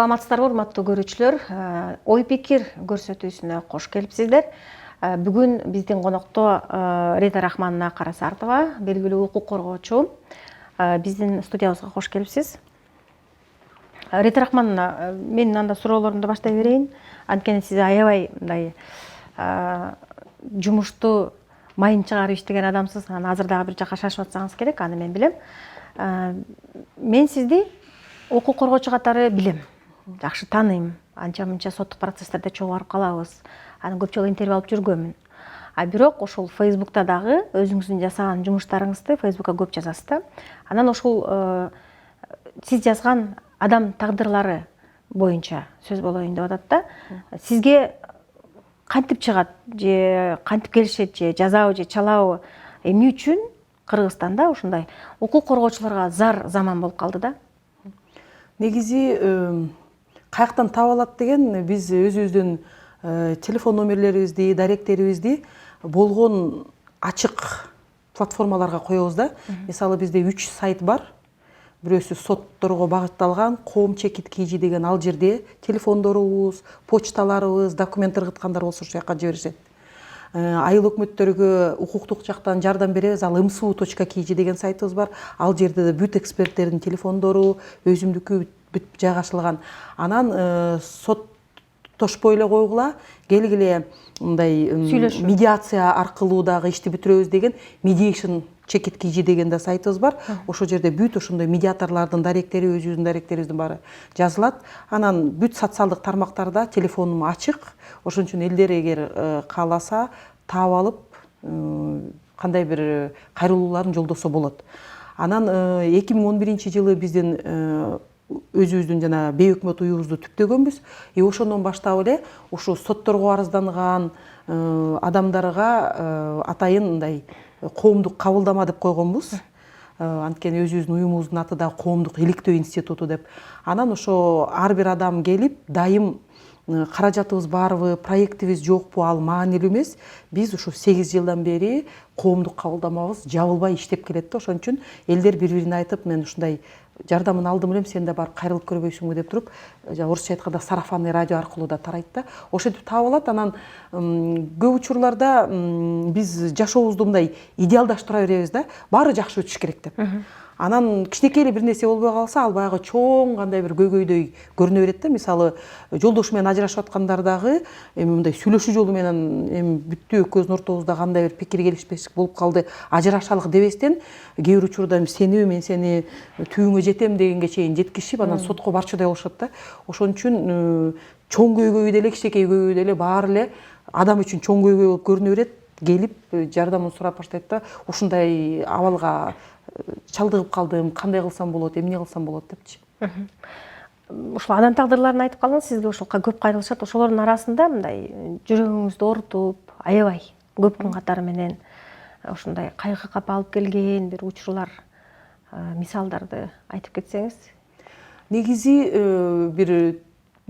Саламатсыздарбы, урматтуу көрүүчүлөр. Ой пикир көрсөтүүсүнө кош келипсиздер. Бүгүн биздин конокто Рита Рахмановна Карасартова, белгилүү укук коргоочу. Биздин студиябызга кош келипсиз. Рита Рахмановна, мен анда суроолорумду баштай берейин. Анткени сиз аябай мындай жумушту майын чыгарып иштеген адамсыз. Азыр дагы бир жака шашып атсаңыз керек, аны мен билем. Мен сизди укук коргоочу катары билем, жакшы тааныйм. Анча-мынча соттук процесстерде чогуу барып калабыз. Анан көп жолу интервью алып жүргөнмүн. Бирок ошол Facebook'та дагы өзүңүздүн жасаган жумуштарыңызды Facebook'ка көп жазасыз да. Анан ошол сиз жазган адам тагдырлары боюнча сөз болоюн деп атат да. Сизге кантип чыгат, же кантип келишет, же жазабы, же чалабы? Эмне үчүн Кыргызстанда ушундай укук коргоочуларга зар заман болуп калды да? Негизи каяктан таап алат деген, биз өзүбүздүн телефон номерлерибизди, даректерибизди болгон ачык платформаларга коебуз да. Мисалы бизде 3 сайт бар. Бирөөсү сотторго багытталган Коом Чекит KG деген, ал жерде телефондорубуз, почталарыбыз, документ ыргыткандар болсо ошол жака жиберишет. Айыл өкмөттөргө укуктук жактан жардам беребиз. Ал msu.kg деген сайтыбыз бар. Ал жерде да бүт эксперттердин телефондору, өзүмдүкү бүт жайгашылган. Анан соттошпой эле койгула, келгиле мындай медиация аркылуу дагы ишти бүтүрөбүз деген Mediation Чекит KG деген да сайтыбыз бар. Ошол жерде бүт ошондой медиаторлордун даректери, өзүбүздүн даректерибиздин баары жазылат. Анан бүт социалдык тармактарда телефонум ачык. Ошон үчүн элдер эгер кааласа таап алып, кандай бир кайрылууларын жолдосо болот. Анан 2011-жылы биздин өзүбүздүн жана бейөкмөт уюбузду түптөгөнбүз. Ошондон баштап эле ушу сотторго арызданган адамдарга атайын мындай коомдук кабылдама деп койгонбуз. Анткени өзүбүздүн уюмубуздун аты да Коомдук иликтөө институту деп. Анан ошо ар бир адам келип, дайым каражатыбыз барбы, проектибиз жокпу, ал маанилүү эмес. Биз ушу 8 жылдан бери коомдук кабылдамабыз жабылбай иштеп келет да. Ошон үчүн элдер бири-бирине айтып, мен ушундай жардамын алдым элем, сен да барып кайрылып көрбөйсүңбү деп туруп, орусча айтканда сарафанный радио аркылуу да тарайт да. Ошентип таап алат. Анан көп учурларда биз жашообузду мындай идеалдаштыра беребиз да. Баары жакшы өтүш керек деп. Анан кичинекей эле бир нерсе болбой калса, ал баягы чоң кандай бир көйгөйдөй көрүнө берет да. Мисалы, жолдошу менен ажырашып аткандар дагы мындай сүйлөшүү жолу менен бүттү, экөөбүздүн ортобузда кандай бир пикир келишпештик болуп калды, ажырашалык дебестен, кээ бир учурда сени, мен сени түбүңө жетем дегенге чейин жеткишип, анан сотко барчудай болушат да. Ошон үчүн чоң көйгөй деле, кичинекей көйгөй деле баары эле адам үчүн чоң көйгөй болуп көрүнө берет. Келип жардамын сурап баштайт да. Ушундай абалга чалдыгып калдым, кандай кылсам болот, эмне кылсам болот депчи. Ушул адам тагдырларын айтып калдыңыз, сизге ошол көп кайрылышат. Ошолордун арасында мындай жүрөгүңүздү оорутуп, аябай көп күн катары менен ушундай кайгыга алып келген бир учурлар, мисалдарды айтып кетсеңиз. Негизи бир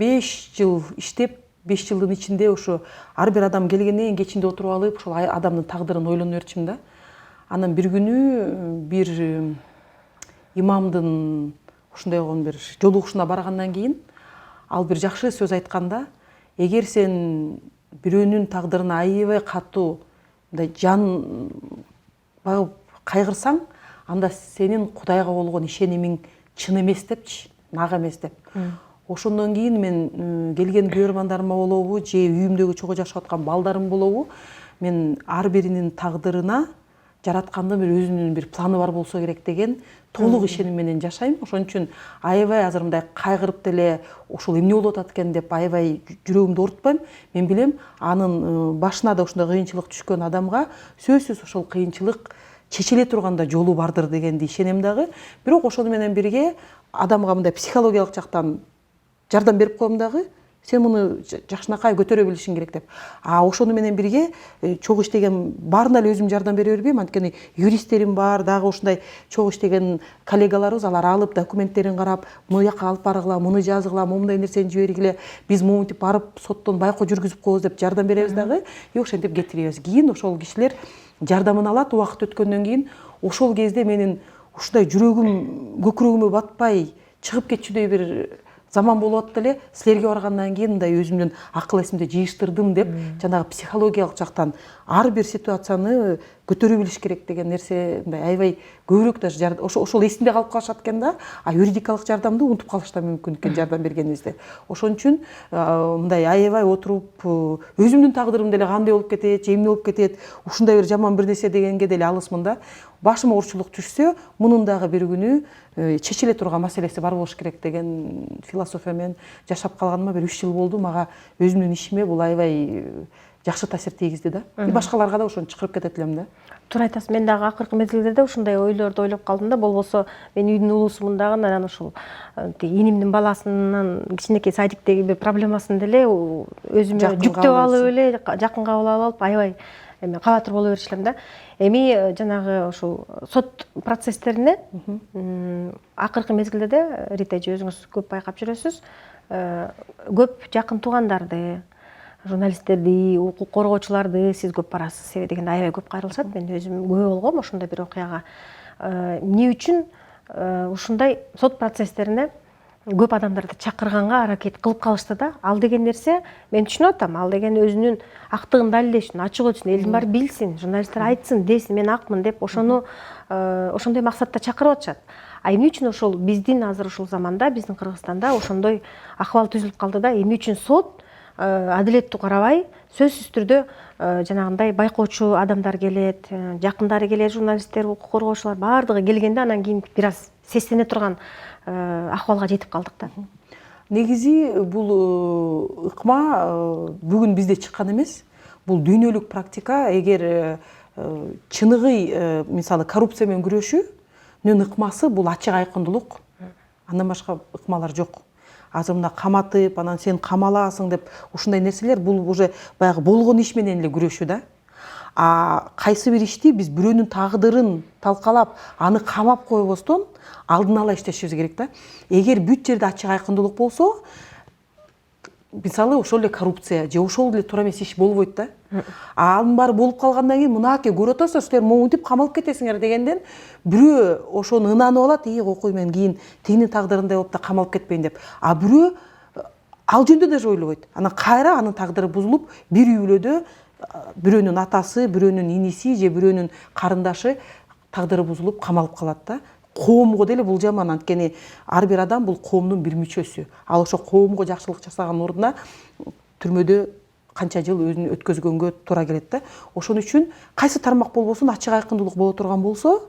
5 жыл иштеп, 5 жылдын ичинде ошо ар бир адам келгенден кечинде отуруп алып, ошол адамдын тагдырын ойлоно берчим да. Анан бир күнү бир имамдын ушундай болгон бир жолугушуна баргандан кийин ал бир жакшы сөз айтканда, эгер сен бирөөнүн тагдырына аябай катуу мындай жан багып кайгырсаң, анда сенин Кудайга болгон ишенимиң чын эмес депчи, нак эмес деп. Ошондон кийин мен келген көрөрмандарыма болобу, же үйүмдөгү чогуу жашап аткан балдарым болобу, мен ар биринин тагдырына жараткандын бир өзүнүн бир планы бар болсо керек деген толук ишеним менен жашайм. Ошон үчүн аябай азыр мындай кайгырып деле ушул эмне болуп атат экен деп аябай жүрөгүмдү оорутпайм. Мен билем, анын башына да ушундай кыйынчылык түшкөн адамга сөзсүз ошол кыйынчылык чечиле турганда жолу бардыр дегенди ишенем дагы. Бирок ошону менен бирге адамга мындай психологиялык жактан жардам берип коем дагы. Сен муну жакшынакай көтөрө билишиң керек деп. Ошону менен бирге чогуу иштеген баарына эле өзүм жардам бере бербейм. Анткени юристтерим бар, дагы ушундай чогуу иштеген коллегаларыбыз, алар алып документтерин карап, муну жака алып баргыла, муну жазгыла, момундай нерсени жибергиле, биз момунтип барып соттон байкоо жүргүзүп коебуз деп жардам беребиз дагы. Ошентип кетиребиз. Кийин ошол кишилер жардамын алат. Убакыт өткөндөн кийин ошол кезде менин ушундай жүрөгүм көкүрөгүмө батпай чыгып кетчүдөй бир заман болуп атты эле, силерге баргандан кийин мындай өзүмдүн акыл эсимди жыйыштырдым деп, жанагы психологиялык жактан ар бир ситуацияны көтөрө билиш керек деген нерсе мындай аябай көбүрөөк даже ошол эсинде калып калышат экен да, а юридикалык жардамды унутуп калыш да мүмкүн экен жардам бергенибизде. Ошон үчүн мындай аябай отуруп өзүмдүн тагдырым деле кандай болуп кетет, же эмне болуп кетет, ушундай бир жаман бир нерсе дегенге деле алысмын да. Башыма урчулук түшсө, мунун дагы бир күнү чечиле турган маселеси бар болуш керек деген философия менен жашап калганыма бир 3 жыл болду. Мага өзүмдүн ишиме бул аябай жакшы таасир тийгизди да. И башкаларга да ошону чакырып кетет элем да. Туура айтасыз. Мен дагы акыркы мезгилдерде ушундай ойлорду ойлоп калдым да. Болбосо мен үйдүн улуусумун дагы анан ушул инимдин баласынын кичинекей садиктеги бир проблемасын деле өзүмө жүктөп алып эле, жакын кабыл алып, аябай кабатыр боло берчү элем да. Эми жанагы ушул сот процесстерине акыркы мезгилде Рита эже өзүңүз көп байкап жүрөсүз. Көп жакын туугандарды, журналисттерди, укук коргоочуларды сиз көп барасыз. Себеби дегенде аябай көп кайрылышат. Мен өзүм күбө болгом ошондой бир окуяга. Эмне үчүн ушундай сот процесстерине көп адамдарды чакырганга аракет кылып калышты да. Ал деген нерсе мен түшүнүп атам. Ал деген өзүнүн актыгын далилдеш үчүн, ачык өтсүн, элдин баары билсин, журналисттер айтсын, десин, мен акмын деп ошону ошондой максатта чакырып атышат. А эмне үчүн ошол биздин азыр ушул заманда, биздин Кыргызстанда ошондой акыбал түзүлүп калды да? Эмне үчүн сот адилеттүү карабай, сөзсүз түрдө жанагындай байкоочу адамдар келет, жакындары келет, журналисттер, укук коргоочулар баардыгы келгенде анан кийин бир аз сестене турган акыбалга жетип калдык да. Негизи бул ыкма бүгүн бизде чыккан эмес. Бул дүйнөлүк практика. Эгер чыныгы мисалы коррупция менен күрөшүүнүн ыкмасы бул ачык айкындуулук. Андан башка ыкмалар жок. Азыр мына каматып, анан сен камаласың деп ушундай нерселер бул уже баягы болгон иш менен эле күрөшүү да. А кайсы бир ишти биз бирөөнүн тагдырын талкалап, аны камап койбостон алдын ала иштешибиз керек да. Эгер бүт жерде ачык айкындуулук болсо, мисалы ошол эле коррупция же ошол эле туура эмес иш болбойт да. Анын баары болуп калгандан кийин мынакей көрүп атасыздар, силер монтип камалып кетесиңер дегенден бирөө ошону ынанып алат, окуй мен кийин тигинин тагдырындай болуп да камалып кетпейин деп. А бирөө ал жөнүндө даже ойлобойт. Анан кайра анын тагдыры бузулуп, бир үй бүлөдө бирөөнүн атасы, бирөөнүн иниси же бирөөнүн карындашы тагдыры бузулуп камалып калат да. Коомго деле бул жаман, анткени ар бир адам бул коомдун бир мүчөсү. Ал ошо коомго жакшылык жасаган ордуна түрмөдө канча жыл өзүн өткөзгөнгө туура келет да. Ошон үчүн кайсы тармак болбосун ачык айкындуулук боло турган болсо,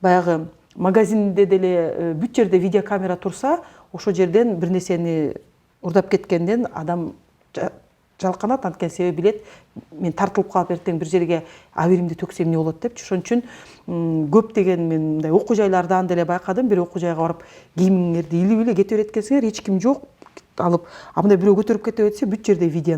баягы магазинде деле бүт жерде видеокамера турса, ошол жерден бир нерсени урдап кеткенден адам жалканат, анткени себеби билет, мен тартылып калып эртең бир жерге абийиримди төксөм эмне болот депчи. Ошон үчүн көп деген мен мындай окуу жайлардан деле байкадым. Бир окуу жайга барып кийимиңерди илип эле кете берет экенсиңер, эч ким жок алып, а мындай бирөө көтөрүп кете берсе, бүт жерде видео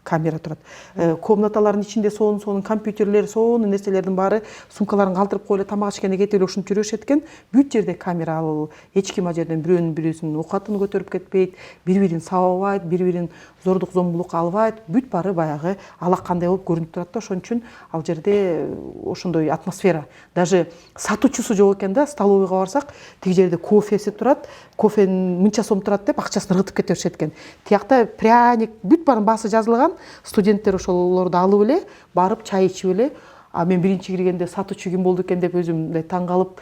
камера турат. Комнаталардын ичинде сонун компьютерлер, сонун нерселердин баары, сумкаларын калтырып коюп эле тамак ичкенде кетип эле ушинтип жүрүшөт экен. Бүт жерде камера, ал эч ким ал жерден бирөөнүн бирөөсүнүн оокатын көтөрүп кетпейт, бири-бирин сабабайт, бири-бирин зордук зомбулук албайт. Бүт баары баягы алакандай болуп көрүнүп турат да. Ошон үчүн ал жерде ошондой атмосфера. Даже сатуучусу жок экен да, столовыйга барсак, тиги жерде кофеси турат, кофенин мынча сом турат деп акчасын ыргытып кете беришет экен. Тиякта пряник, бүт баарын баасы жазылган. Студенттер ошолорду алып эле, барып чай ичип эле, а мен биринчи киргенде сатуучу ким болду экен деп өзүм мындай таң калып,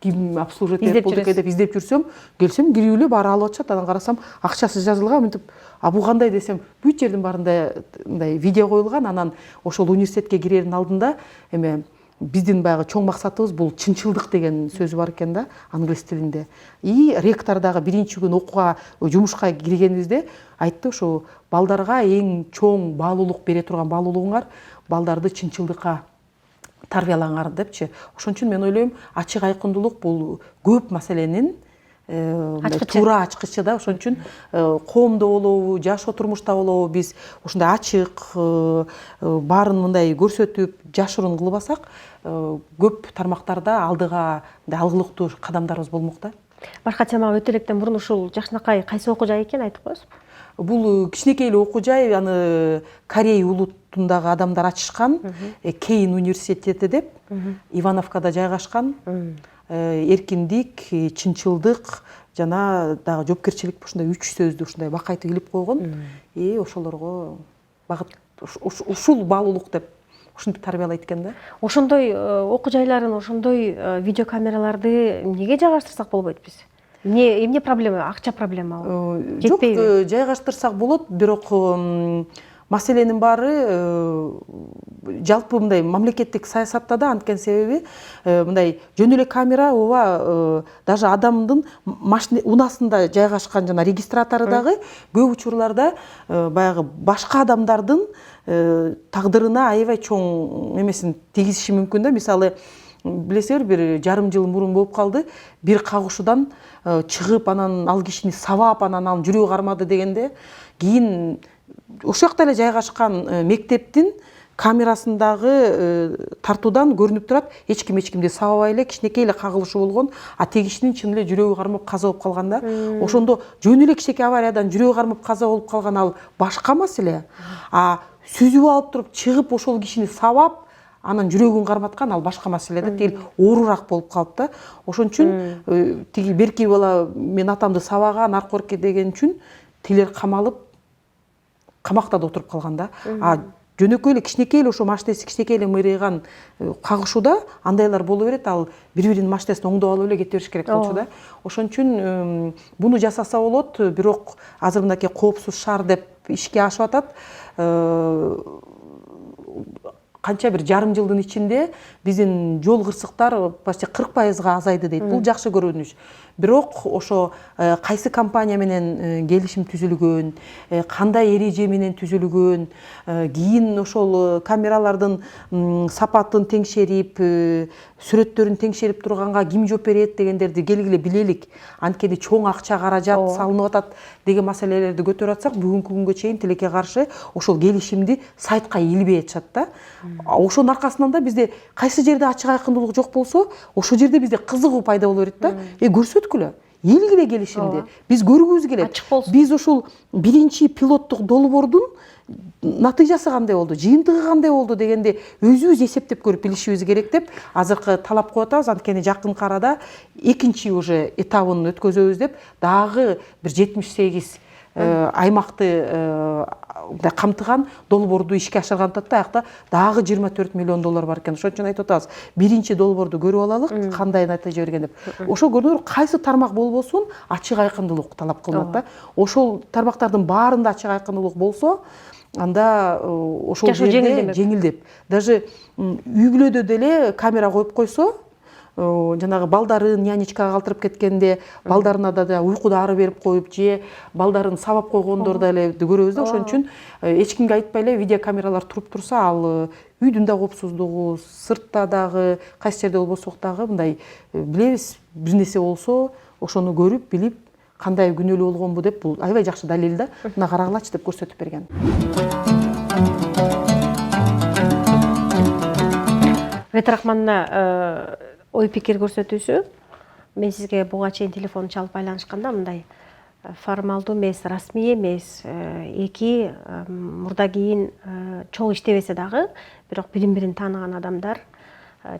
ким обслуживать болду экен деп издеп жүрсөм, келсем кирип эле баары алып атышат. Анан карасам, акчасы жазылган, мынтип, а бул кандай десем, бүт жердин баарында мындай видео коюлган. Анан ошол университетке кирердин алдында эме биздин баягы чоң максатыбыз бул чынчылдык деген сөзү бар экен да, англис тилинде. И ректор дагы биринчи күн окууга, жумушка киргенибизде айтты, ошо балдарга эң чоң баалуулук бере турган баалуулугуңар балдарды чынчылдыкка тарбиялаңар депчи. Ошон үчүн мен ойлойм, ачык айкындуулук бул көп маселенин туура ачкычы да. Ошон үчүн коомдо болобу, жашоо турмушта болобу, биз ушундай ачык баарын мындай көрсөтүп, жашыруун кылбасак, көп тармактарда алдыга алгылыктуу кадамдарыбыз болмок да. Башка темага өтө электен мурун ушул Жакшынакай кайсы окуу жай экен айтып коесузбу? Бул кичинекей эле окуу жай, аны Корей улутундагы адамдар ачышкан, Кейн университети деп, Ивановкада жайгашкан. Эркиндик, чынчылдык жана дагы жоопкерчилик ушундай 3 сөздү ушундай бакайтып илип койгон. Ошолорго багыт ушул баалуулук деп ушинтип тарбиялайт экен да. Ошондой окуу жайларын, ошондой видеокамераларды эмнеге жайгаштырсак болбойт биз? Эмне проблема? Акча проблемабы? Жок, жайгаштырсак болот, бирок маселенин баары жалпы мындай мамлекеттик саясатта да анткен себеби мындай жөн эле камера ооба даже адамдын унаасында жайгашкан жана регистратору дагы көп учурларда баягы башка адамдардын тагдырына аябай чоң эмесин тийгизиши мүмкүн да. Мисалы билесиңер, бир жарым жыл мурун болуп калды, бир кагышуудан чыгып анан ал кишини сабап анан анын жүрөгү кармады дегенде, кийин ошол жакта эле жайгашкан мектептин камерасындагы тартуудан көрүнүп турат, эч кимди сабабай эле кичинекей эле кагылышуу болгон, а теги кишинин чын эле жүрөгү кармап каза болуп калган да. Ошондо жөн эле кичинекей авариядан жүрөгү кармап каза болуп калган ал башка маселе, а сүзүп алып туруп чыгып ошол кишини сабап анан жүрөгүн карматкан ал башка маселе да, тил оорураак болуп калып да. Ошон үчүн тиги берки бала мен атамды сабаган аркорке деген үчүн тилер камалып камакта да отуруп калган да. А жөнөкөй эле кичинекей эле ошо машинеси кичинекей эле мыйрыйган кагышууда андайлар боло берет, ал бири-биринин машинесин оңдоп алып эле кете бериш керек болчу да. Ошон үчүн буну жасаса болот, бирок азыр мынакей коопсуз шаар деп ишке ашып атат. Канча бир жарым жылдын ичинде биздин жол кырсыктар почти 40% азайды дейт. Бул жакшы көрүнүш. Бирок ошо кайсы компания менен келишим түзүлгөн, кандай эреже менен түзүлгөн, кийин ошол камералардын сапатын теңшерип, сүрөттөрүн теңшерип турганга ким жооп берет дегендерди келгиле билелик. Анткени чоң акча каражат салынып атат деген маселелерди көтөрүп атсак, бүгүнкү күнгө чейин тилекке каршы ошол келишимди сайтка илбей атышат да. Ошонун аркасынан да бизде кайсы жерде ачык айкындуулук жок болсо, ошол жерде бизде кызыгуу пайда боло берет да. Көрсөткүлө, илгиле келишимди. Биз көргүбүз келет. Биз ушул биринчи пилоттук долбоордун натыйжасы кандай болду, жыйынтыгы кандай болду дегенди өзүбүз эсептеп көрүп билишибиз керек деп азыркы талап коюп атабыз. Анткени жакын арада экинчи уже этабын өткөзөбүз деп дагы бир 78 аймакты камтыган долбоорду ишке ашырган атат да. Аякта дагы 24 миллион доллар бар экен. Ошон үчүн айтып атабыз, биринчи долбоорду көрүп алалык, кандай натыйжа берген деп. Ошол көрдүңөр, кайсы тармак болбосун ачык айкындуулук талап кылынат да. Ошол тармактардын баарында ачык айкындуулук болсо, анда ошол жерде жеңилдеп. Даже үй бүлөдө деле камера коюп койсо, жанагы балдарын нянечкага калтырып кеткенде, балдарына да уйку дары берип коюп, же балдарын сабап койгондорду эле көрөбүз да. Ошон үчүн эч кимге айтпай эле видеокамералар туруп турса, ал үйдүн да коопсуздугу, сыртта дагы, кайсы жерде болбосок дагы мындай билебиз, бир нерсе болсо ошону көрүп, билип, кандай күнөөлүү болгонбу деп, бул аябай жакшы далил да. Мына карагылачы деп көрсөтүп берген. Ветрахманна ой пикир көрсөтүүсү. Мен сизге буга чейин телефон чалып байланышканда мындай формалдуу эмес, расмий эмес, эки мурда кийин чогуу иштебесе дагы, бирок бирин-бирин тааныган адамдар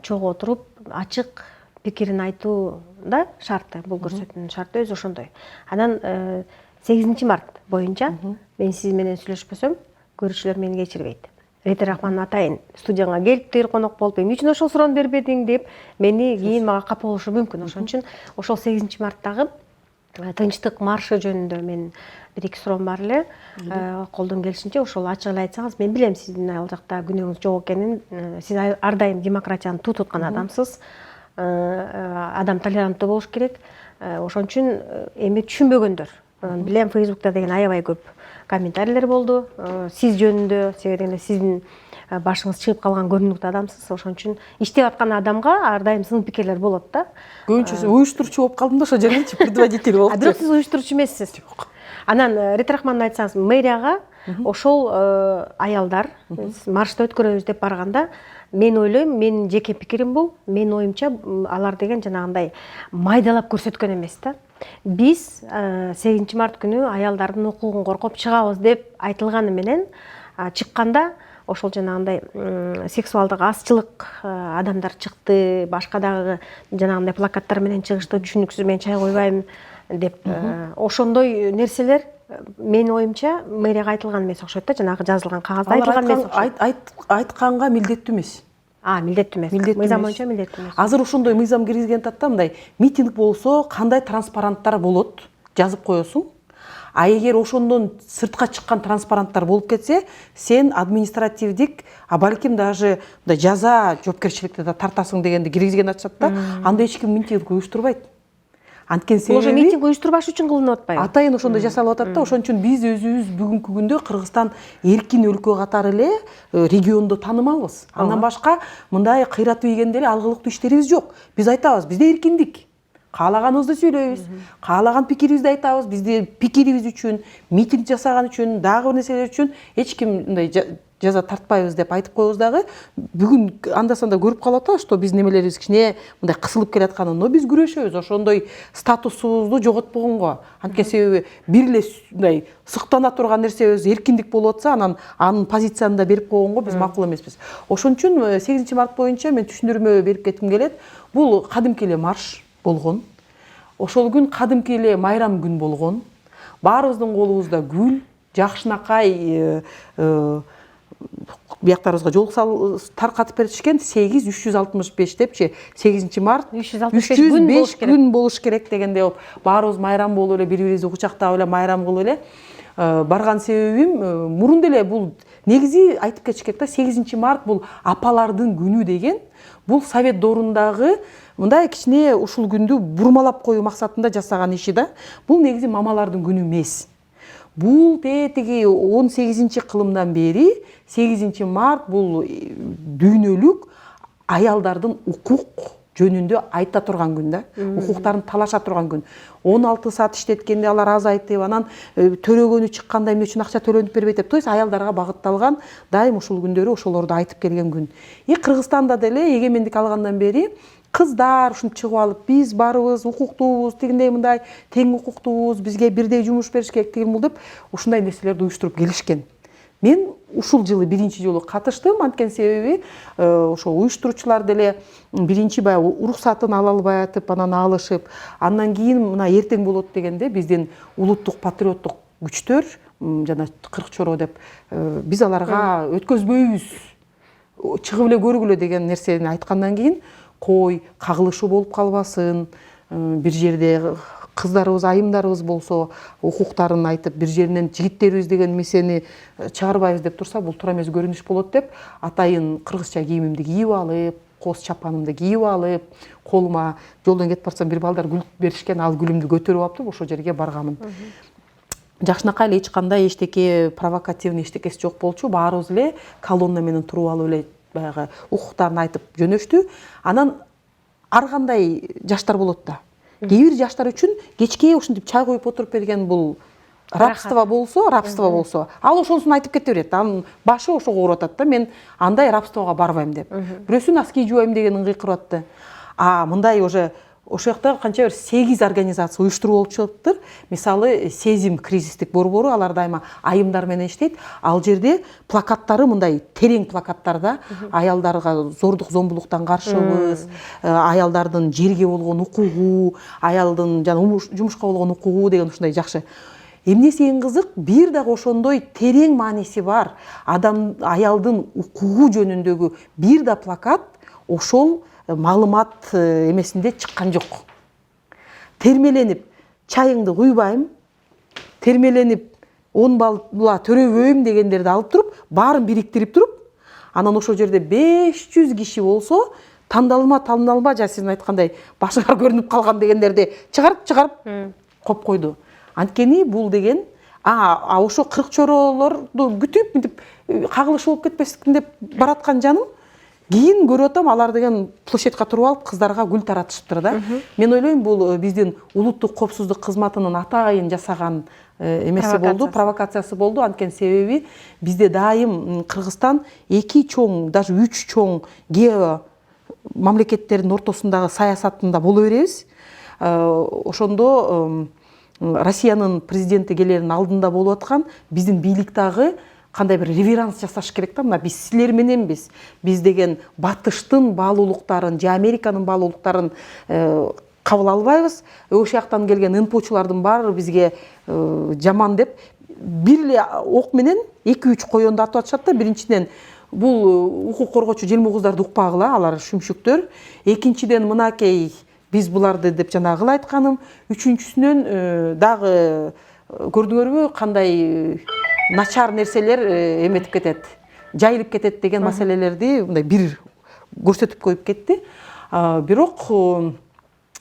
чогуу отуруп ачык пикирин айтуу да шарты, бул көрсөтүүнүн шарты өзү ошондой. Анан 8 март боюнча мен сиз менен сүйлөшпөсөм, көрүүчүлөр мени кечирбейт. Ветрахман атайын студияңа келиптир, конок болуп, эмне үчүн ошол суроону бербедиң деп мени кийин мага капа болушу мүмкүн. Ошон үчүн ошол 8 марттагы тынчтык маршы жөнүндө мен бир-эки суроом бар эле. Колдон келишинче ошол ачык эле айтсаңыз, мен билем сиздин ал жакта күнөөңүз жок экенин. Сиз ар дайым демократияны туу туткан адамсыз. Адам толеранттуу болуш керек. Ошон үчүн эми түшүнбөгөндөр, билем, Facebook'та деген аябай көп комментарийлер болду. Сиз жөнүндө, себеби дегенде сиздин башыңыз чыгып калган көрүнүктүү адамсыз. Ошон үчүн иштеп аткан адамга ар дайым сын пикирлер болот да. Көбүнчөсү уюштуруучу болуп калдым да ошол жердечи, предводитель болуп. Бирок сиз уюштуруучу эмессиз. Анан Ветрахман айтсаңыз, мэрияга ошол аялдар маршты өткөрөбүз деп барганда, мен ойлойм, менин жеке пикирим бул, менин оюмча алар деген жанагындай майдалап көрсөткөн эмес да. Биз 8 март күнү аялдардын укугун коркоп чыгабыз деп айтылганы менен чыкканда ошол жанагындай сексуалдык азчылык адамдар чыкты, башка дагы жанагындай плакаттар менен чыгышты, түшүнүксүз, мен чай койбайм, деп ошондой нерселер менин оюмча мэрияга айтылган эмес окшойт да, жанагы жазылган кагазда айтылган эмес окшойт. Айтканга милдеттүү эмес. Милдеттүү эмес. Мыйзам боюнча милдеттүү эмес. Азыр ошондой мыйзам киргизген татта, мындай митинг болсо кандай транспаранттар болот, жазып коесуң. А эгер ошондон сыртка чыккан транспаранттар болуп кетсе, сен административдик, балким даже жаза жоопкерчиликке да тартасың дегенди киргизген атышат да, анда эч ким митинг уюштурбайт. Анткени себеби Ошо митинг уюштурбаш үчүн кылынып атпайбы? Атайын ошондой жасалып атат да, ошон үчүн биз өзүбүз бүгүнкү күндө Кыргызстан эркин өлкө катары эле региондо таанымалбыз. Андан башка мындай кыйратып ийгенде эле алгылыктуу иштерибиз жок. Биз айтабыз, бизде эркиндик. Каалаганыбызды сүйлөйбүз, каалаган пикирибизди айтабыз. Бизде пикирибиз үчүн, митинг жасаган үчүн, дагы бир нерселер үчүн эч ким мындай жаза тартпайбыз деп айтып коебуз дагы. Бүгүн анда-санда көрүп калып атабыз, что биз немелерибиз кичине мындай кысылып келатканын, но биз күрөшөбүз ошондой статусубузду жоготпогонго. Анткени себеби бир эле мындай сыктана турган нерсебиз эркиндик болуп атса, анан анын позицияны да берип койгонго биз макул эмеспиз. Ошон үчүн 8 март боюнча мен түшүндүрмө берип кетким келет. Бул кадимки эле марш болгон. Ошол күн кадимки эле майрам күн болгон. Баарыбыздын колубузда гүл, жакшынакай бияктарыбызга жол таркатып беришкен 8-365 депчи, 8 март 365 күн болуш керек дегенде болуп, баарыбыз майрам болуп эле, бири-бирибизди кучактап эле майрам кылып эле барган себебим, мурун деле бул негизи айтып кетиш керек да, 8 март бул апалардын күнү деген, бул совет доорундагы мындай кичине ушул күндү бурмалап коюу максатында жасаган иши да. Бул негизи мамалардын күнү эмес. Бул тетиги 18 кылымдан бери 8 март бул дүйнөлүк аялдардын укук жөнүндө айта турган күн да. Укуктарын талаша турган күн. 16 саат иштеткенде алар азайтып, анан төрөгөнү чыкканда эмне үчүн акча төлөнүп бербейт деп, то есть аялдарга багытталган дайым ушул күндөрү ошолорду айтып келген күн. Кыргызстанда деле эгемендик алгандан бери кыздар ушинтип чыгып алып, биз барыбыз укуктуубуз, тигиндей мындай тең укуктуубуз, бизге бирдей жумуш бериш керек деген бул деп ушундай нерселерди уюштуруп келишкен. Мен ушул жылы биринчи жолу катыштым, анткени себеби ошо уюштуруучулар деле биринчи баягы уруксатын ала албай атып, анан алышып, андан кийин мына эртең болот дегенде биздин улуттук патриоттук күчтөр, жана Кыркчоро деп, биз аларга өткөзбөйбүз, чыгып эле көргүлө деген нерсени айткандан кийин, кой кагылышуу болуп калбасын, бир жерде кыздарыбыз, айымдарыбыз болсо укуктарын айтып, бир жеринен жигиттерибиз деген мисени чыгарбайбыз деп турса, бул туура эмес көрүнүш болот деп, атайын кыргызча кийимимди кийип алып, кос чапанымды кийип алып, колума жолдон кетип барсам бир балдар гүл беришкен, ал гүлүмдү көтөрүп алып ошол жерге барганмын. Жакшынакай эле эч кандай эчтеке провокативный эчтекеси жок болчу, баарыбыз эле колонна менен туруп алып эле баягы укуктарын айтып жөнөштү. Анан ар кандай жаштар болот да. Кээ бир жаштар үчүн кечке ушинтип чай коюп отуруп берген бул рабство болсо, ал ошонусун айтып кете берет. Анын башы ошого ооруп атат да, мен андай рабствого барбайм деп. Бирөөсү носки жууайм дегенин кыйкырып атты. Мындай уже ошол жакта канча бир 8 организация уюштуруп болуп чыгыптыр. Мисалы, Сезим кризистик борбору, алар дайыма айымдар менен иштейт. Ал жерде плакаттары мындай терең плакаттар да, аялдарга зордук зомбулуктан каршыбыз, аялдардын жерге болгон укугу, аялдын жумушка болгон укугу деген ушундай жакшы. Эмнеси эң кызык, бир дагы ошондой терең мааниси бар аялдын укугу жөнүндөгү бир да плакат ошол маалымат эмесинде чыккан жок. Термеленип чайыңды куйбайм, термеленип 10 балла төрөбөйм дегендерди алып туруп, баарын бириктирип туруп, анан ошол жерде 500 киши болсо, тандалма жа сиздин айткандай башыңар көрүнүп калган дегендерди чыгарып коюп койду. Анткени бул деген ошо Кыркчоролорду күтүп, мынтип кагылыш болуп кетпесин деп бараткан жаным, кийин көрүп атам, алар деген площадька туруп алып кыздарга гүл таратышыптыр да. Мен ойлойм, бул биздин улуттук коопсуздук кызматынын атайын жасаган эмеси болду, провокациясы болду. Анткени себеби бизде дайым Кыргызстан 2 чоң, даже 3 чоң гео мамлекеттердин ортосундагы саясатында боло беребиз. Ошондо Россиянын президенти келеринин алдында болуп аткан биздин бийлик дагы кандай бир реверанс жасаш керек да. Мына биз силер мененбиз. Биз деген батыштын баалуулуктарын же Американын баалуулуктарын кабыл албайбыз. Ошол жактан келген НПОчулардын баары бизге жаман деп бир эле ок менен 2-3 коёнду атып атышат да. Биринчиден бул укук коргоочу желмо кыздарды укпагыла, алар шүмшүктөр. Экинчиден мынакей биз буларды деп жанагы айтканым. Үчүнчүсүнөн дагы көрдүңөрбү кандай начар нерселер эметип кетет, жайылып кетет деген маселелерди мындай бир көрсөтүп коюп кетти. Бирок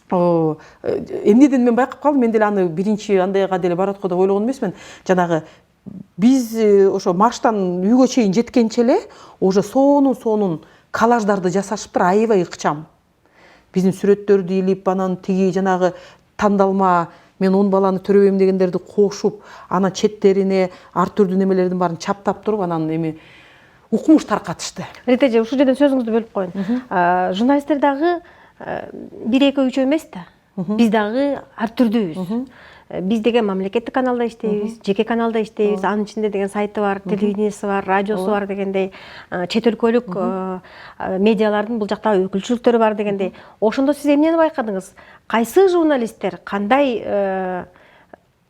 эмнеден мен байкап калдым, мен деле аны биринчи андайга деле барат го деп ойлогон эмесмин. Жанагы биз ошо марштан үйгө чейин жеткенче эле уже сонун коллаждарды жасашыптыр, аябай ыкчам. Биздин сүрөттөрдү илип, анан тиги жанагы тандалма мен 10 баланы төрөбөйм дегендерди кошуп, анан четтерине ар түрдүү немелердин баарын чаптап туруп, анан эми укмуш таркатышты. Рита эже, ушул жерден сөзүңүздү бөлүп коеюн. Журналисттер дагы 1-2-3 эмес да. Биз дагы ар түрдүүбүз. Биз деген мамлекеттик каналда иштейбиз, жеке каналда иштейбиз, анын ичинде деген сайты бар, телевидениеси бар, радиосу бар дегендей, чет өлкөлүк медиалардын бул жакта өкүлчүлүктөрү бар дегендей. Ошондо сиз эмнени байкадыңыз? Кайсы журналисттер,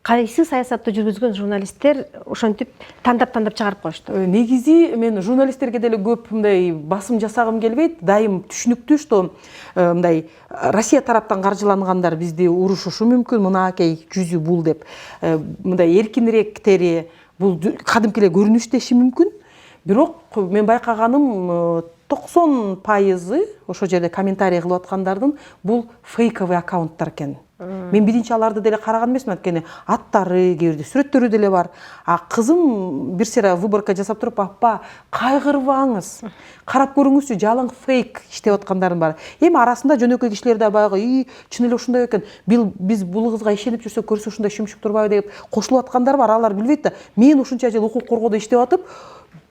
кайсы саясатты жүргүзгөн журналисттер ошентип тандап чыгарып коюшту? Негизи мен журналисттерге деле көп мындай басым жасагым келбейт. Дайым түшүнүктүү, что мындай Россия тараптан каржылангандар бизди урушушу мүмкүн, мынакей жүзү бул деп. Мындай эркинирээктери бул кадимки эле көрүнүштеши мүмкүн. Бирок мен байкаганым 90% ошо жерде комментарий кылып аткандардын бул фейковый аккаунттар экен. Мен биринчи аларды деле караган эмесмин, анткени аттары, кээ бирде сүрөттөрү деле бар. Кызым бир сыйра выборка жасап туруп, апа, кайгырбаңыз, карап көрүңүзчү, жалаң фейк иштеп аткандарын бар. Эми арасында жөнөкөй кишилер да баягы, чын эле ушундай экен, биз бул кызга ишенип жүрсөк көрсө ушундай шүмшүк турбайбы деп кошулуп аткандар бар. Алар билбейт да, мен ушунча жыл укук коргоодо иштеп атып,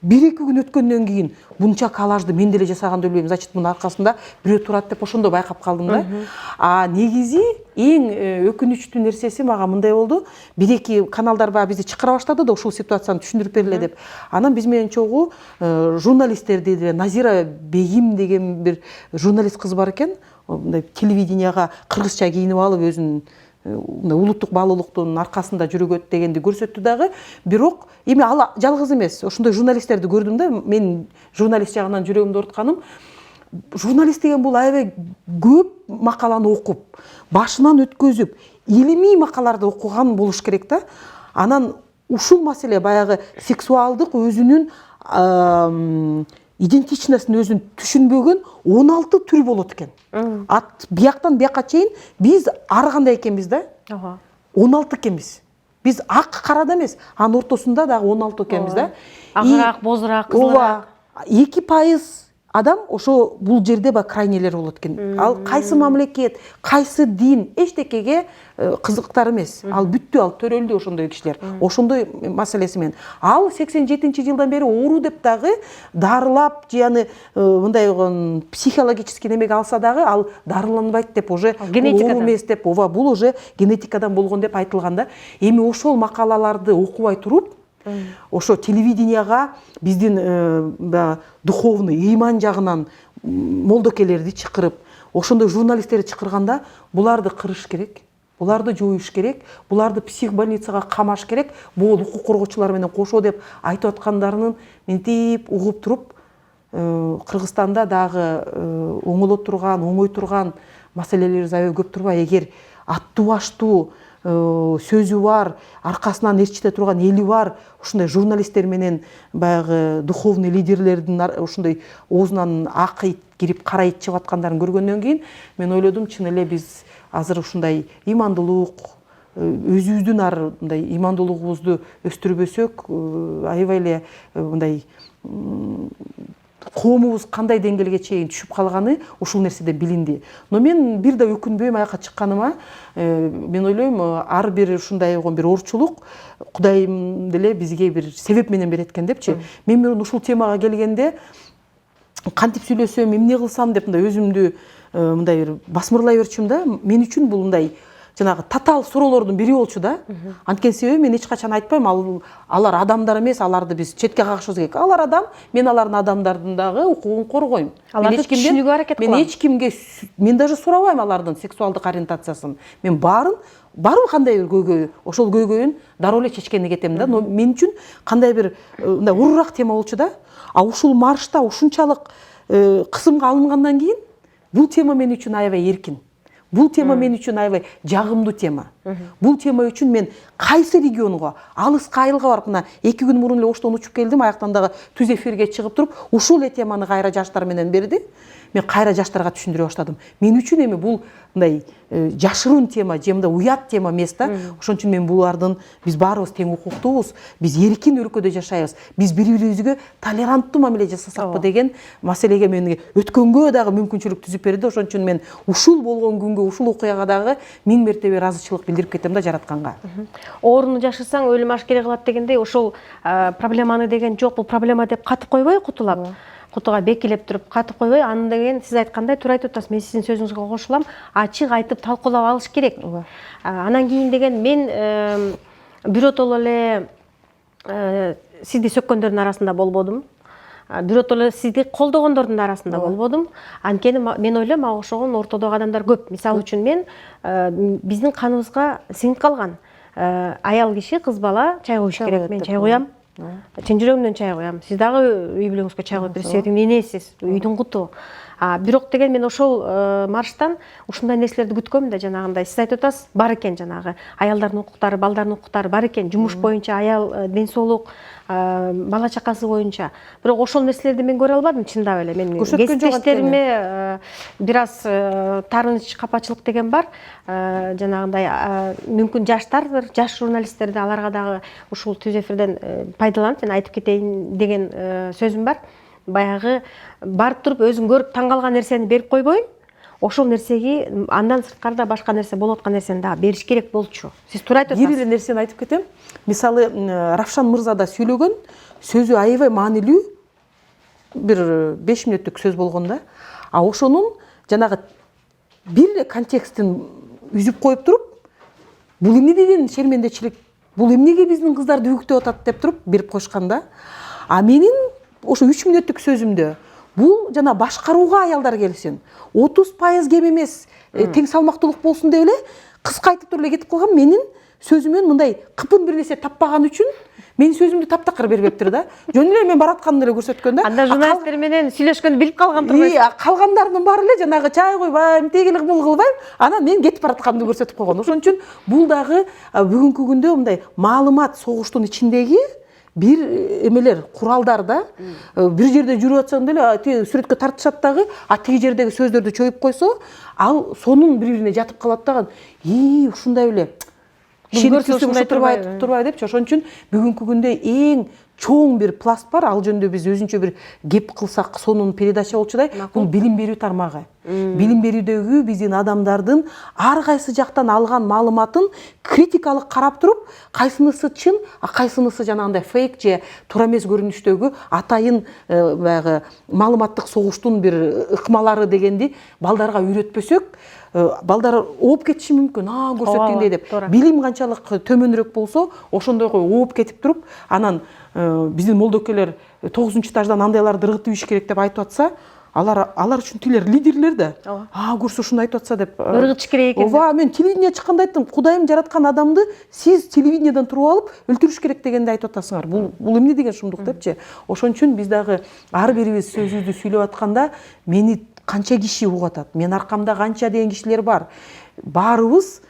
1-2 күн өткөндөн кийин мынча коллажды мен деле жасаганды билбейм. Значит, мунун аркасында бирөө турат деп ошондо байкап калдым да. Негизи эң өкүнүчтүү нерсеси мага мындай болду. 1-2 каналдар баягы бизди чакыра баштады да, ушул ситуацияны түшүндүрүп бергиле деп. Анан биз менен чогуу журналисттерди деле, Назира Бегим деген бир журналист кыз бар экен. Мындай телевиденияга кыргызча кийинип алып, өзүнүн улуттук баалуулуктун аркасында жүргөт дегенди көрсөттү дагы. Бирок эми ал жалгыз эмес, ошондой журналисттерди көрдүм да. Мен журналист жагынан жүрөгүмдү оорутканым, журналист деген бул аябай көп макаланы окуп, башынан өткөзүп, илимий макаларды окуган болуш керек да. Анан ушул маселе баягы сексуалдык өзүнүн идентичностун өзүн түшүнбөгөн 16 түр болот экен. От бияктан бияка чейин биз ар кандай экенбиз да. 16 экенбиз. Биз ак карада эмес, анын ортосунда дагы 16 экенбиз да. Агыраак, бозураак, кызылыраак. 2% адам ошо бул жерде крайнелер болот экен. Ал кайсы мамлекет, кайсы дин, эчтекеге кызыктар эмес. Ал бүттү, ал төрөлдү ошондой кишилер. Ошондой маселеси менен. Ал 87-жылдан бери оору деп дагы дарылап, жаны мындай психологический немеге алса дагы, ал дарыланбайт деп, уже оору эмес деп, бул уже генетикадан болгон деп айтылган да. Эми ошол макалаларды окубай туруп, ошо телевиденияга биздин духовный, ыйман жагынан молдокелерди чакырып, ошондой журналисттерди чакырганда, буларды кырыш керек, буларды жоюш керек, буларды психбольницага камаш керек, бул укук коргоочулар менен кошо деп айтып аткандарынын мынтип угуп туруп, Кыргызстанда дагы оңоло турган, оңой турган маселелер аябай көп турбайбы? Эгер аттуу баштуу сөзү бар, аркасынан ээрчите турган эли бар, ушундай журналисттер менен баягы духовный лидерлердин ушундай оозунан ак ит кирип кара ит чыгып аткандарын көргөндөн кийин мен ойлодум, чын эле биз азыр ушундай имандуулук, өзүбүздүн мындай имандуулугубузду өстүрбөсөк, аябай эле мындай коомубуз кандай деңгээлге чейин түшүп калганы ушул нерседе билинди. Но мен бир да өкүнбөйм аяка чыкканыма. Мен ойлойм, ар бир ушундай бир оорчулук Кудайым деле бизге бир себеп менен берет экен депчи. Мен ушул темага келгенде кантип сүйлөсөм, эмне кылсам деп мындай өзүмдү мындай бир басмырлай берчүм да. Мен үчүн бул мындай жанагы татаал суроолордун бири болчу да. Анткени себеби мен эч качан айтпайм, алар адамдар эмес, аларды биз четке кагышыбыз керек. Алар адам, мен алардын адамдардын дагы укугун коргойм. Аларды түшүнүүгө аракет кылам. Мен эч кимге, мен даже сурабайм алардын сексуалдык ориентациясын. Мен баарын кандай бир көйгөй, ошол көйгөйүн дароо эле чечкенге кетем да. Но мен үчүн кандай бир мындай урурак тема болчу да. А ушул маршта ушунчалык кысымга алынгандан кийин бул тема мен үчүн аябай эркин. Бул тема мен үчүн аябай жагымдуу тема. Бул тема үчүн мен кайсы регионго, алыска айылга барып, мына 2 күн мурун эле Оштон учуп келдим, аяктан дагы түз эфирге чыгып туруп, ушул эле теманы кайра жаштар менен берди. Мен кайра жаштарга түшүндүрө баштадым. Мен үчүн эми бул мындай жашыруун тема, же мындай уят тема эмес да. Ошон үчүн мен булардын, биз баарыбыз тең укуктуубуз, биз эркин өлкөдө жашайбыз, биз бири-бирибизге толеранттуу мамиле жасасакпы деген маселеге мен өткөнгө дагы мүмкүнчүлүк түзүп берди. Ошон үчүн мен ушул болгон күнгө, ушул окуяга дагы 1000 мертебе ыраазычылык билдирип кетем да жаратканга. Ооруну жашырсаң өлүм ашкере кылат дегендей, ошол проблеманы деген жок, бул проблема деп катып койбой, кутулап, кутуга бекилеп туруп катып койбой, аны деген сиз айткандай туура айтып атасыз. Мен сиздин сөзүңүзгө кошулам, ачык айтып талкуулап алыш керек. Анан кийин деген мен биротоло эле сизди сөккөндөрдүн арасында болбодум. Биротоло эле сизди колдогондордун арасында болбодум. Анткени мен ойлойм, мага окшогон ортодогу адамдар көп. Мисалы үчүн мен биздин каныбызга сиңип калган аял киши, кыз бала чай куюш керек. Мен чай куям. Чын жүрөгүмдөн чай куям. Сиз дагы үй бүлөңүзгө чай куюп бересиз, себеби энесиз, үйдүн куту. Бирок деген мен ошол марштан ушундай нерселерди күткөм да, жанагындай сиз айтып атасыз, бар экен жанагы аялдардын укуктары, балдардын укуктары бар экен, жумуш боюнча, аял ден соолук, бала чакасы боюнча. Бирок ошол нерселерди мен көрө албадым, чындап эле. Мен кесиптештериме бир аз таарыныч, капачылык деген бар. Жанагындай мүмкүн жаштардыр, жаш журналисттерди, аларга дагы ушул түз эфирден пайдаланып мен айтып кетейин деген сөзүм бар. Баягы барып туруп өзүң көрүп таң калган нерсени берип койбой, ошол нерсеги андан сырткарыда башка нерсе болуп аткан нерсени дагы бериш керек болчу. Сиз туура айтып атасыз. Бир эле нерсени айтып кетем. Мисалы, Равшан мырза да сүйлөгөн сөзү аябай маанилүү, бир 5 мүнөттүк сөз болгон да. А ошонун жанагы бир эле контекстин үзүп коюп туруп, бул эмне деген шермендечилик, бул эмнеге биздин кыздарды үгүктөп атат деп туруп берип коюшкан да. А менин ошо 3 мүнөттүк сөзүмдө бул жана башкарууга аялдар келсин, 30% кем эмес, тең салмактуулук болсун деп эле кыска айтып туруп эле кетип калган. Менин сөзүмөн мындай кыпын бир нерсе таппаган үчүн менин сөзүмдү таптакыр бербептир да. Жөн эле мен баратканын эле көрсөткөн да. Анда журналисттер менен сүйлөшкөндү билип калган турбайсыз. Калгандарынын баары эле жанагы чай куйбайм, тегил кылбайм, анан мен кетип баратканымды көрсөтүп койгон. Ошон үчүн бул дагы бүгүнкү күндө мындай маалымат согуштун ичиндеги бир эмелер, куралдар да. Бир жерде жүрүп атсаң деле сүрөткө тартышат дагы, тиги жердеги сөздөрдү чоюп койсо, ал сонун бири-бирине жатып калат дагы. Ушундай эле турбай депчи. Ошон үчүн бүгүнкү күндө эң чоң бир пласт бар, ал жөнүндө биз өзүнчө бир кеп кылсак сонун передача болчудай, бул билим берүү тармагы. Билим берүүдөгү биздин адамдардын ар кайсы жактан алган маалыматын критикалык карап туруп, кайсынысы чын, кайсынысы жанагындай фейк же туура эмес көрүнүштөгү атайын баягы маалыматтык согуштун бир ыкмалары дегенди балдарга үйрөтпөсөк, балдар ооп кетиши мүмкүн. Көрсөттүңдей деп. Билим канчалык төмөнүрөөк болсо, ошондойго ооп кетип туруп, анан биздин молдокелер 9-этаждан андайларды ыргытып ийиш керек деп айтып атса, алар үчүн тилер лидерлер да. Көрсө ушуну айтып атса деп. Ыргытыш керек экен. Мен телевидение чыкканда айттым, Кудайым жараткан адамды сиз телевидениеден туруп алып өлтүрүш керек дегенди айтып атасыңар. Бул эмне деген шумдук депчи. Ошон үчүн биз дагы ар бирибиз сөзүбүздү сүйлөп атканда, мени канча киши угуп атат, мен аркамда канча деген кишилер бар. Баарыбыз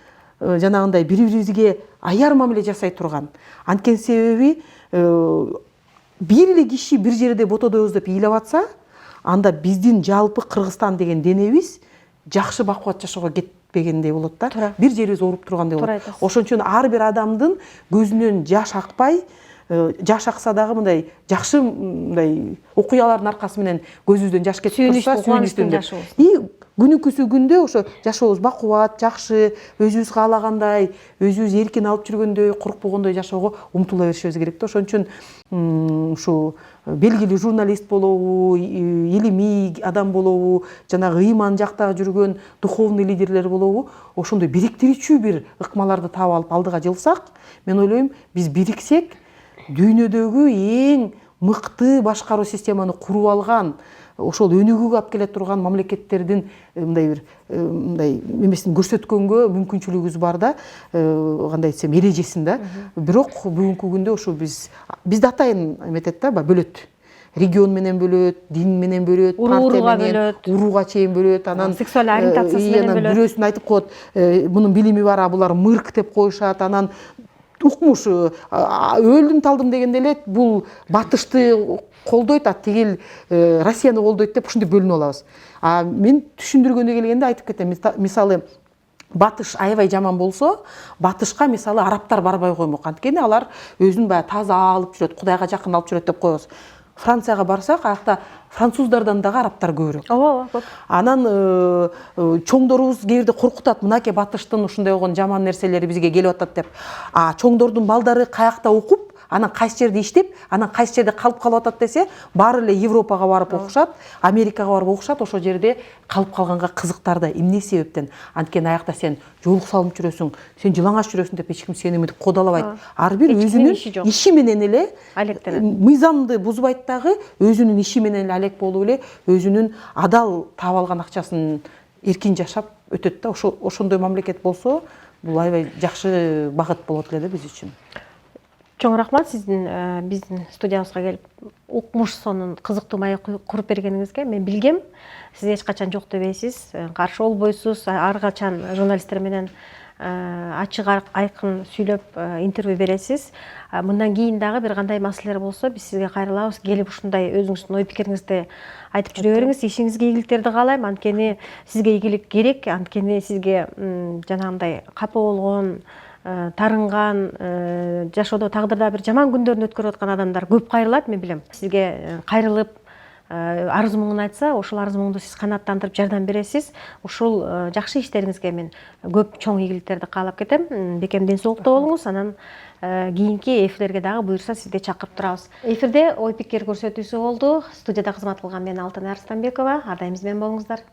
жанагындай бири-бирибизге аяр мамиле жасай турган. Анткени себеби бир эле киши бир жерде ботодойбуз деп ыйлап атса, анда биздин жалпы Кыргызстан деген денебиз жакшы бакубат жашоого кетпегендей болот да. Бир жерибиз ооруп тургандай болот. Ошон үчүн ар бир адамдын көзүнөн жаш акпай, жаш акса дагы мындай жакшы мындай окуялардын аркасы менен көзүбүздөн жаш кетип турса, сүйүнүчтүн жашы. күнүкүсү күндө ошо жашообуз бакубат, жакшы, өзүбүз каалагандай, өзүбүз эркин алып жүргөндөй, коркпогондой жашоого умтула беришибиз керек да. Ошон үчүн ушу белгилүү журналист болобу, илимий адам болобу, жанагы ыйман жакта жүргөн духовный лидерлер болобу, ошондой бириктирүүчү бир ыкмаларды таап алып алдыга жылсак, мен ойлойм, биз бириксек, дүйнөдөгү эң мыкты башкаруу системаны куруп алган, ошол өнүгүүгө алып келе турган мамлекеттердин мындай бир мындай эмесин көрсөткөнгө мүмкүнчүлүгүбүз бар да, кандай десем, эрежесин да. Бирок бүгүнкү күндө ушу бизди атайын эметет да, бөлөт. Регион менен бөлөт, дин менен бөлөт, партия менен, урууга чейин бөлөт, анан сексуалдуу ориентациясы менен бөлөт. Бирөөсүн айтып коет, мунун билими бар, а булар мырк деп коюшат, анан укмуш өлдүм талдым дегенде эле бул батышты колдойт, а тигил Россияны колдойт деп ушинтип бөлүнүп алабыз. Мен түшүндүргөнү келгенде айтып кетем. Мисалы, батыш аябай жаман болсо, батышка мисалы арабтар барбай коймок. Анткени алар өзүн баягы таза алып жүрөт, Кудайга жакын алып жүрөт деп коебуз. Францияга барсак, аякта француздардан дагы арабтар көбүрөөк. Ооба, көп. Анан чоңдорубуз кээ бирде коркутат, мынакей батыштын ушундай болгон жаман нерселери бизге келип атат деп. Чоңдордун балдары каякта окуп, анан кайсы жерде иштеп, анан кайсы жерде калып атат десе, баары эле Европага барып окушат, Америкага барып окушат, ошол жерде калып калганга кызыктарды. Эмне себептен? Анткени аякта сен жолук салынып жүрөсүң, сен жылаңач жүрөсүң деп эч ким сени мынтип кодалабайт. Ар бир өзүнүн иши менен эле алектенет. Мыйзамды бузбайт дагы, өзүнүн иши менен эле алек болуп эле, өзүнүн адал таап алган акчасын эркин жашап өтөт да. Ошондой мамлекет болсо, бул аябай жакшы багыт болот эле да биз үчүн. Чоң рахмат биздин студиябызга келип укмуш сонун кызыктуу маек куруп бергениңизге. Мен билгем, сиз эч качан жок дебейсиз, каршы болбойсуз, ар качан журналисттер менен ачык айкын сүйлөп интервью бересиз. Мындан кийин дагы бир кандай маселелер болсо, биз сизге кайрылабыз. Келип ушундай өзүңүздүн ой пикириңизди айтып жүрө бериңиз. Ишиңизге ийгиликтерди каалайм. Анткени сизге ийгилик керек. Анткени сизге жанагындай капа болгон, тарынган, жашоодо тагдырда бир жаман күндөрүн өткөрүп аткан адамдар көп кайрылат, мен билем. Сизге кайрылып арыз муңун айтса, ошол арыз муңду сиз канааттандырып жардам бересиз. Ушул жакшы иштериңизге мен көп чоң ийгиликтерди каалап кетем. Бекем ден соолукта болуңуз. Анан кийинки эфирлерге дагы буюрса сизди чакырып турабыз. Эфирде ой пикир көрсөтүүсү болду. Студияда кызмат кылган мен Алтын Арыстанбекова. Ар дайым биз менен болуңуздар.